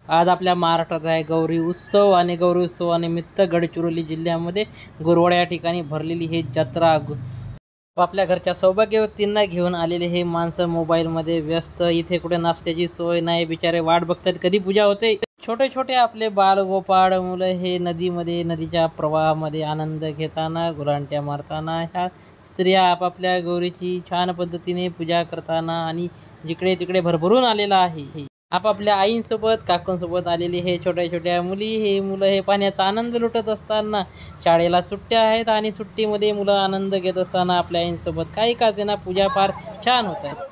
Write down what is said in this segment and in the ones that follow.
आज आपल्या महाराष्ट्रात आहे गौरी उत्सव आणि गौरी उत्सवानिमित्त गडचिरोली जिल्ह्यामध्ये गुरवडा या ठिकाणी भरलेली ही जत्रा। आपल्या घरच्या सौभाग्यवतींना घेऊन आलेले हे माणसं मोबाईलमध्ये व्यस्त। इथे कुठे नाश्त्याची सोय नाही, बिचारे वाट बघतात कधी पूजा होते। छोटे छोटे आपले बालगोपाळ मुलं हे नदीमध्ये नदीच्या प्रवाहामध्ये आनंद घेताना गुलांट्या मारताना ह्या स्त्रिया आपापल्या गौरीची छान पद्धतीने पूजा करताना आणि जिकडे तिकडे भरभरून आलेला आहे। आपापल्या आईंसोबत काकूंसोबत आलेली हे छोट्या छोट्या मुलं हे पाण्याचा आनंद लुटत असताना शाळेला सुट्ट्या आहेत आणि सुट्टीमध्ये मुलं आनंद घेत असताना आपल्या आईंसोबत काही का असेना पूजा फार छान होत आहे।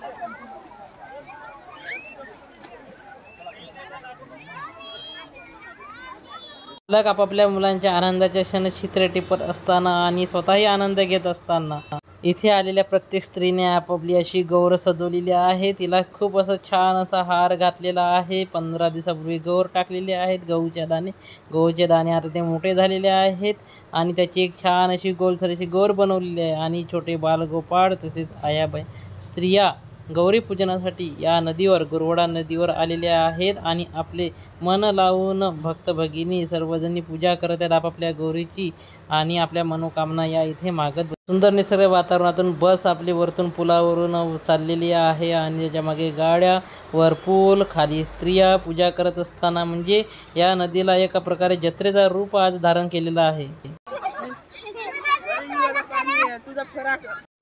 पालक आपापल्या मुलांच्या आनंदाच्या क्षण चित्रे टिपत असताना आणि स्वतःही आनंद घेत असताना इथे आलेल्या प्रत्येक स्त्रीने आपापली अशी गौर सजवलेली आहे। तिला खूप असं छान असा हार घातलेला आहे। 15 दिवसापूर्वी गौर टाकलेले आहेत। गहूचे दाणे आता ते मोठे झालेले आहेत आणि त्याची एक छान अशी गोलसर अशी गौर बनवलेली आहे आणि छोटे बालगोपाळ तसेच आयाबाई स्त्रिया गौरी पूजनासाठी या नदीवर गुरवडा नदीवर आलेल्या आहेत आणि आपले मन लावून भक्त भगिनी सर्वजणी पूजा करत आहेत आपापल्या गौरीची आणि आपल्या मनोकामना या इथे मागत। सुंदर निसर्ग वातावरणातून बस आपली वरतून पुलावरून चाललेली आहे आणि त्याच्या मागे गाड्या, वर पूल, खाली स्त्रिया पूजा करत असताना म्हणजे या नदीला एका प्रकारे जत्रेचा रूप आज धारण केलेला आहे।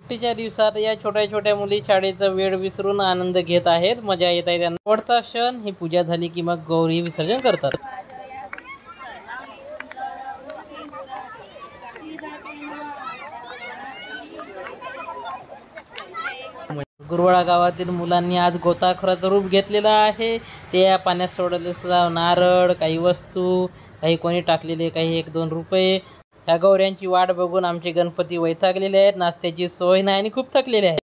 सुट्टीच्या दिवसात या छोट्या छोट्या मुली शाळेचा वेळ विसरून आनंद घेत आहेत, मजा येत आहे त्यांना। आवडता क्षण ही पूजा झाली की मग गौरी विसर्जन करतात। गुरवडा गावातील मुलांनी आज गोताखोराचं रूप घेतलेलं आहे। ते या पाण्यात सोडलेलं नारळ, काही वस्तू, काही कोणी टाकलेले, काही 1-2 रुपये, ह्या गौऱ्यांची वाट बघून आमचे गणपती वैतागलेले आहेत। नाश्त्याची सोय नाही आणि खूप थकलेले आहेत।